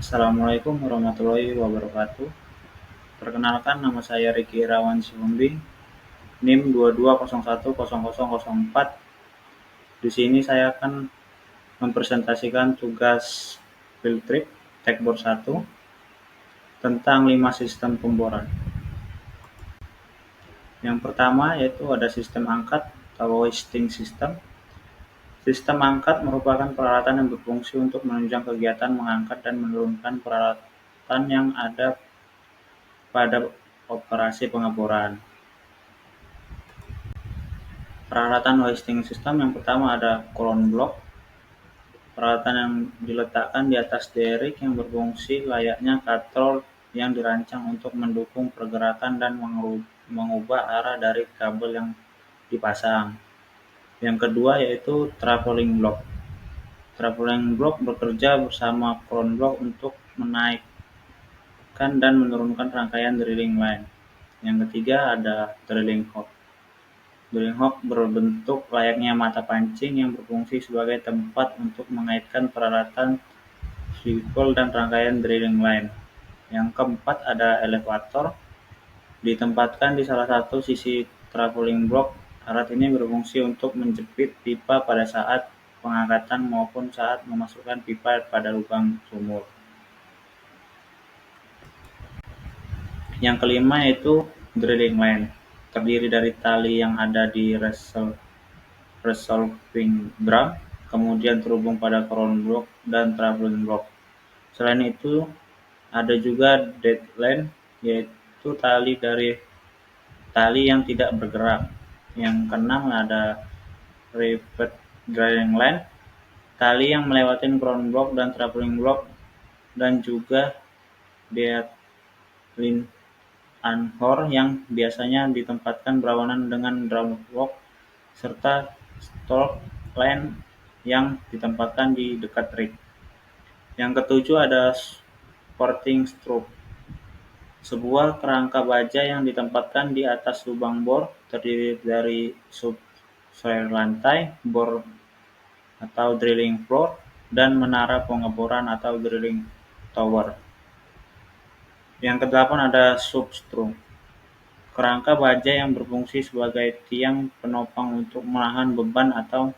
Assalamualaikum warahmatullahi wabarakatuh. Perkenalkan, nama saya Riki Irawan Sihombing, NIM 22010004. Di sini saya akan mempresentasikan tugas field trip Tekbor 1 tentang 5 sistem pemboran. Yang pertama yaitu ada sistem angkat atau hoisting system. Sistem angkat merupakan peralatan yang berfungsi untuk menunjang kegiatan mengangkat dan menurunkan peralatan yang ada pada operasi pengeboran. Peralatan hoisting system yang pertama ada kolon blok. Peralatan yang diletakkan di atas derrick yang berfungsi layaknya katrol yang dirancang untuk mendukung pergerakan dan mengubah arah dari kabel yang dipasang. Yang kedua yaitu traveling block. Traveling block bekerja bersama kolon blok untuk menaikkan dan menurunkan rangkaian drilling line. Yang ketiga ada drilling hook. Drilling hook berbentuk layaknya mata pancing yang berfungsi sebagai tempat untuk mengaitkan peralatan swivel dan rangkaian drilling line. Yang keempat ada elevator, ditempatkan di salah satu sisi traveling block. Alat ini berfungsi untuk menjepit pipa pada saat pengangkatan maupun saat memasukkan pipa pada lubang sumur. Yang kelima yaitu drilling line, terdiri dari tali yang ada di resolving drum, kemudian terhubung pada crown block dan traveling block. Selain itu, ada juga dead line, yaitu tali yang tidak bergerak. Yang keenam ada repeat drilling line, tali yang melewati crown block dan traveling block, dan juga dead line anchor yang biasanya ditempatkan berlawanan dengan drum block, serta stalk line yang ditempatkan di dekat rig. Yang ketujuh ada supporting stroke, sebuah kerangka baja yang ditempatkan di atas lubang bor, terdiri dari subsoil lantai, bor atau drilling floor, dan menara pengeboran atau drilling tower. Yang kedelapan ada substruct, kerangka baja yang berfungsi sebagai tiang penopang untuk menahan beban atau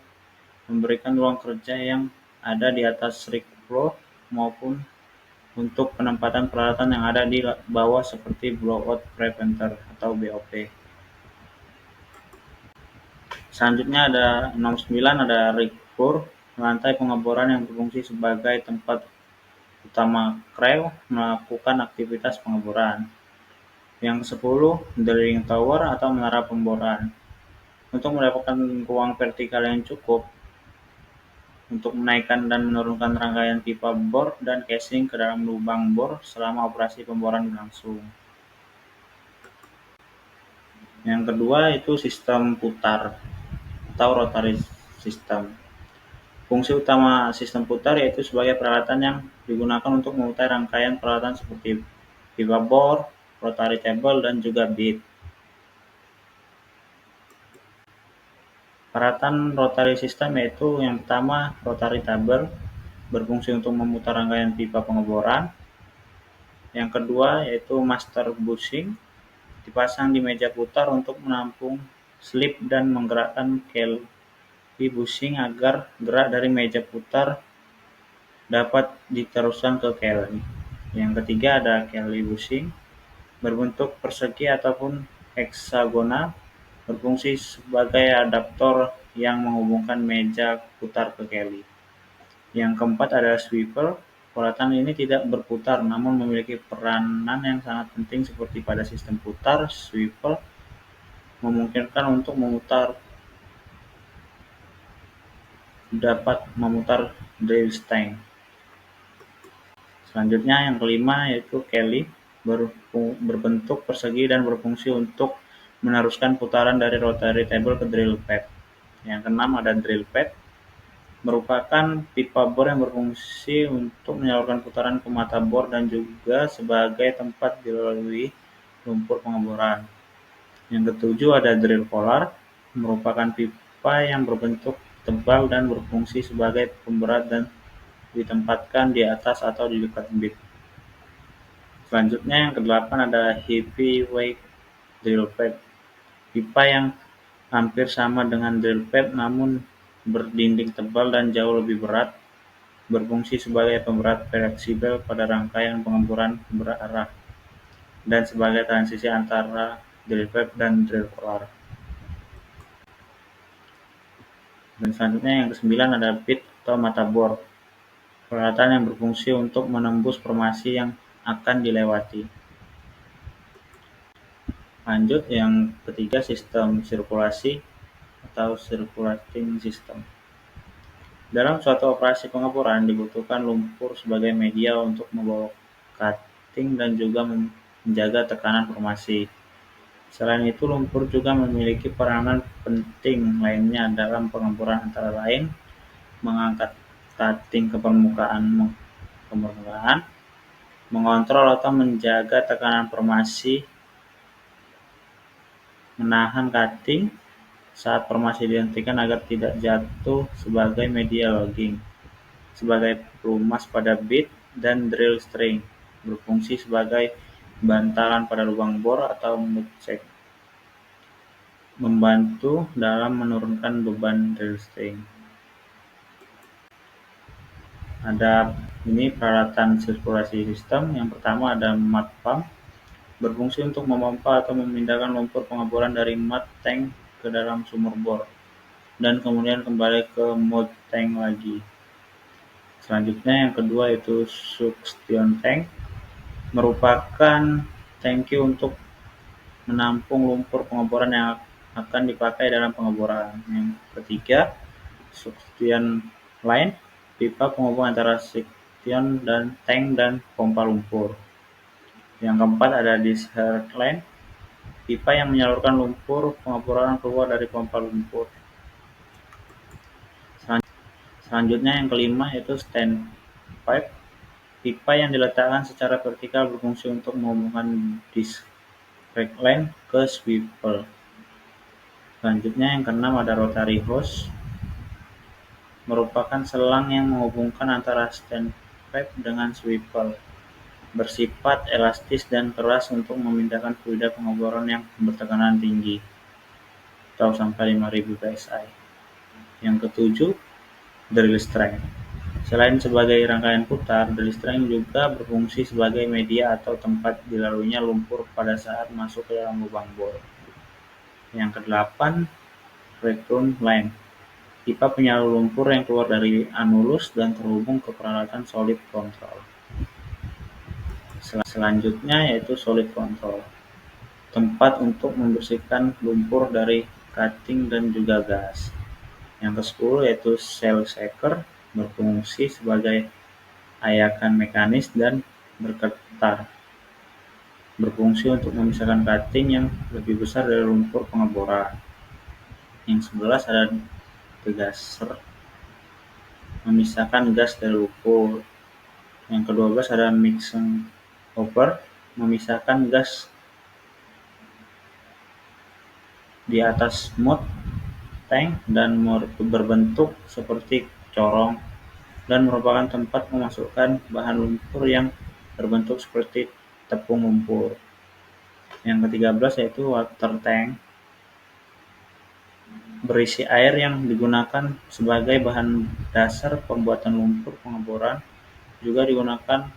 memberikan ruang kerja yang ada di atas rig floor maupun untuk penempatan peralatan yang ada di bawah seperti blowout preventer atau BOP. Selanjutnya ada nomor 9 ada rig floor, lantai pengeboran yang berfungsi sebagai tempat utama krew melakukan aktivitas pengeboran. Yang ke-10 drilling tower atau menara pemboran. Untuk mendapatkan ruang vertikal yang cukup untuk menaikkan dan menurunkan rangkaian pipa bor dan casing ke dalam lubang bor selama operasi pemboran berlangsung. Yang kedua itu sistem putar atau rotary system. Fungsi utama sistem putar yaitu sebagai peralatan yang digunakan untuk memutar rangkaian peralatan seperti pipa bor, rotary table, dan juga bead. Peralatan rotary system yaitu yang pertama rotary table, berfungsi untuk memutar rangkaian pipa pengeboran. Yang kedua yaitu master bushing, dipasang di meja putar untuk menampung slip dan menggerakkan kelly bushing agar gerak dari meja putar dapat diteruskan ke kelly. Yang ketiga ada kelly bushing, berbentuk persegi ataupun heksagonal, berfungsi sebagai adaptor yang menghubungkan meja putar ke kelly. Yang keempat ada swivel. Peralatan ini tidak berputar namun memiliki peranan yang sangat penting seperti pada sistem putar. Swivel memungkinkan untuk dapat memutar drill stang. Selanjutnya yang kelima yaitu kelly, berbentuk persegi dan berfungsi untuk meneruskan putaran dari rotary table ke drill pad. Yang keenam ada drill pad, merupakan pipa bor yang berfungsi untuk menyalurkan putaran ke mata bor dan juga sebagai tempat dilalui lumpur pengeboran. Yang ketujuh ada drill collar, merupakan pipa yang berbentuk tebal dan berfungsi sebagai pemberat dan ditempatkan di atas atau di dekat bit. Selanjutnya yang kedelapan ada heavyweight drill pipe. Pipa yang hampir sama dengan drill pipe namun berdinding tebal dan jauh lebih berat, berfungsi sebagai pemberat fleksibel pada rangkaian pengeboran berarah dan sebagai transisi antara drill pipe dan drill roller. Dan selanjutnya yang kesembilan ada bit atau mata bor, peralatan yang berfungsi untuk menembus formasi yang akan dilewati. Lanjut yang ketiga, sistem sirkulasi atau circulating system. Dalam suatu operasi pengeboran dibutuhkan lumpur sebagai media untuk membawa cutting dan juga menjaga tekanan formasi. Selain itu, lumpur juga memiliki peranan penting lainnya dalam pengeboran, antara lain mengangkat cutting ke permukaan, mengontrol atau menjaga tekanan formasi, menahan cutting saat formasi dihentikan agar tidak jatuh sebagai media logging, sebagai pelumas pada bit, dan drill string, berfungsi sebagai bantalan pada lubang bor atau mud check, membantu dalam menurunkan beban drill string. Ada ini peralatan sirkulasi sistem. Yang pertama ada mud pump, berfungsi untuk memompa atau memindahkan lumpur pengeboran dari mud tank ke dalam sumur bor dan kemudian kembali ke mud tank lagi. Selanjutnya yang kedua itu suction tank, merupakan tangki untuk menampung lumpur pengeboran yang akan dipakai dalam pengeboran. Yang ketiga, suction line, pipa penghubung antara suction dan tank dan pompa lumpur. Yang keempat ada discharge line, pipa yang menyalurkan lumpur pengeboran keluar dari pompa lumpur. Selanjutnya yang kelima yaitu standpipe, pipa yang diletakkan secara vertikal berfungsi untuk menghubungkan discharge line ke swivel. Selanjutnya yang keenam ada rotary hose, merupakan selang yang menghubungkan antara standpipe dengan swivel, bersifat elastis dan keras untuk memindahkan fluida pengeboran yang bertekanan tinggi atau sampai 5000 psi. Yang ketujuh, drill string. Selain sebagai rangkaian putar, drill string juga berfungsi sebagai media atau tempat dilaluinya lumpur pada saat masuk ke dalam lubang bor. Yang kedelapan, recurrent line, pipa penyalur lumpur yang keluar dari anulus dan terhubung ke peralatan solid control. Selanjutnya yaitu solid control, tempat untuk membersihkan lumpur dari cutting dan juga gas. Yang ke-10 yaitu cell shaker, berfungsi sebagai ayakan mekanis dan bergetar, berfungsi untuk memisahkan cutting yang lebih besar dari lumpur pengeboran. Yang 11 ada degasser, memisahkan gas dari lumpur. Yang ke-12 ada mixing hopper, memisahkan gas di atas mud tank dan berbentuk seperti corong, dan merupakan tempat memasukkan bahan lumpur yang berbentuk seperti tepung lumpur. Yang ke-13 yaitu water tank, berisi air yang digunakan sebagai bahan dasar pembuatan lumpur pengeboran, juga digunakan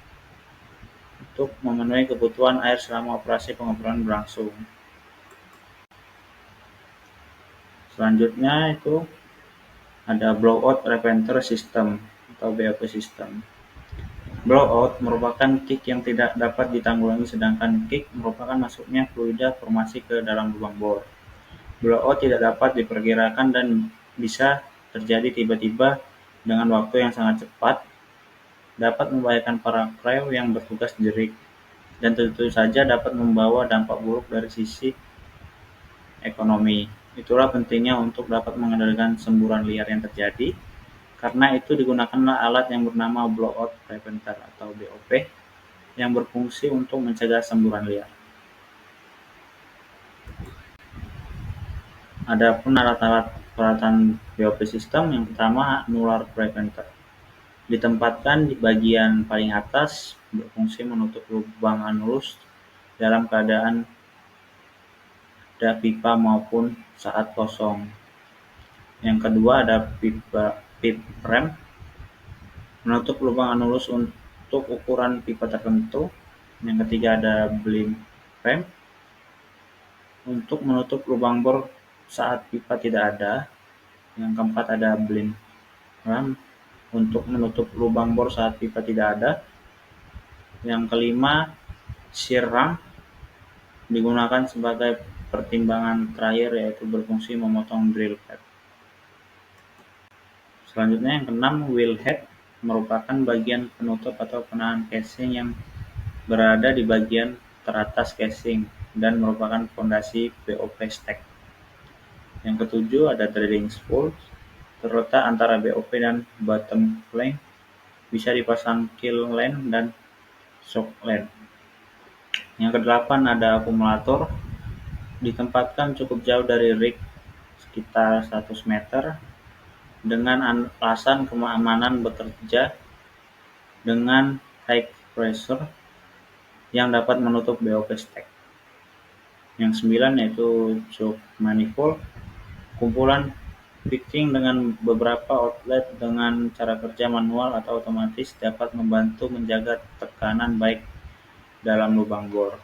untuk memenuhi kebutuhan air selama operasi pengeboran berlangsung. Selanjutnya itu ada blowout preventer system atau BOP system. Blowout merupakan kick yang tidak dapat ditanggulangi, sedangkan kick merupakan masuknya fluida formasi ke dalam lubang bor. Blowout tidak dapat diperkirakan dan bisa terjadi tiba-tiba dengan waktu yang sangat cepat, dapat membahayakan para kru yang bertugas di rig, dan tentu saja dapat membawa dampak buruk dari sisi ekonomi. Itulah pentingnya untuk dapat mengendalikan semburan liar yang terjadi. Karena itu digunakanlah alat yang bernama blowout preventer atau BOP yang berfungsi untuk mencegah semburan liar. Adapun alat-alat peralatan BOP system, yang pertama annular preventer. Ditempatkan di bagian paling atas, berfungsi menutup lubang anulus dalam keadaan ada pipa maupun saat kosong. Yang kedua ada pip rem, menutup lubang anulus untuk ukuran pipa tertentu. Yang ketiga ada blim rem, untuk menutup lubang bor saat pipa tidak ada. Yang keempat ada blim rem, untuk menutup lubang bor saat pipa tidak ada. Yang kelima, shear ram, digunakan sebagai pertimbangan terakhir, yaitu berfungsi memotong drill pad. Selanjutnya yang keenam, wheel head, merupakan bagian penutup atau penahan casing yang berada di bagian teratas casing dan merupakan fondasi BOP stack. Yang ketujuh ada threading spool, terletak antara BOP dan bottom flank, bisa dipasang kill land dan shock land. Yang kedelapan ada akumulator, ditempatkan cukup jauh dari rig, sekitar 100 meter, dengan alasan keamanan bekerja dengan high pressure yang dapat menutup BOP stack. Yang 9 yaitu choke manifold, kumpulan fitting dengan beberapa outlet dengan cara kerja manual atau otomatis dapat membantu menjaga tekanan baik dalam lubang bor.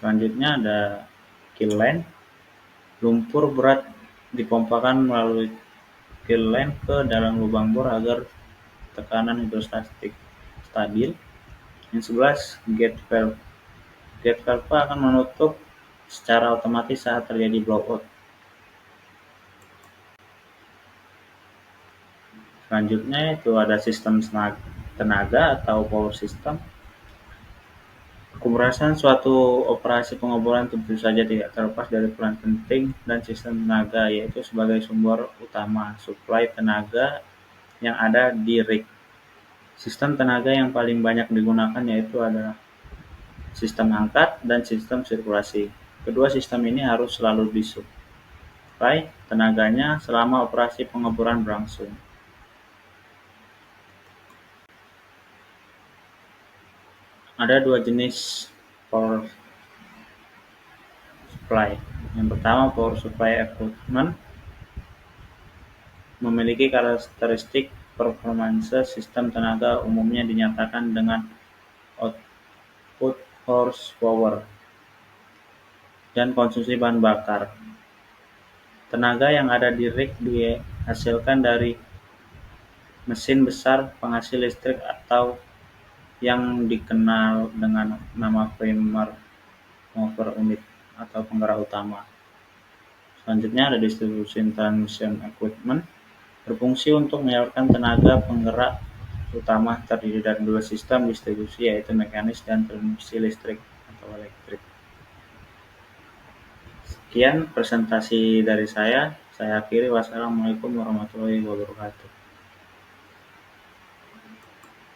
Selanjutnya ada kill line, lumpur berat dipompakan melalui kill line ke dalam lubang bor agar tekanan hidrostatik stabil. Yang 11 gate valve. Gate valve akan menutup secara otomatis saat terjadi blowout. Selanjutnya itu ada sistem tenaga atau power system. Pemerasan suatu operasi pengeboran tentu saja tidak terlepas dari peran penting dan sistem tenaga, yaitu sebagai sumber utama suplai tenaga yang ada di rig. Sistem tenaga yang paling banyak digunakan yaitu adalah sistem angkat dan sistem sirkulasi. Kedua sistem ini harus selalu disuplai tenaganya selama operasi pengeboran berlangsung. Ada dua jenis power supply. Yang pertama, power supply equipment, memiliki karakteristik performance sistem tenaga umumnya dinyatakan dengan output horsepower dan konsumsi bahan bakar. Tenaga yang ada di rig dihasilkan dari mesin besar penghasil listrik atau yang dikenal dengan nama primer mover unit atau penggerak utama. Selanjutnya ada distribution transmission equipment, berfungsi untuk menyalurkan tenaga penggerak utama terdiri dari dua sistem distribusi, yaitu mekanis dan transmisi listrik atau elektrik. Sekian presentasi dari saya akhiri. Wassalamualaikum warahmatullahi wabarakatuh.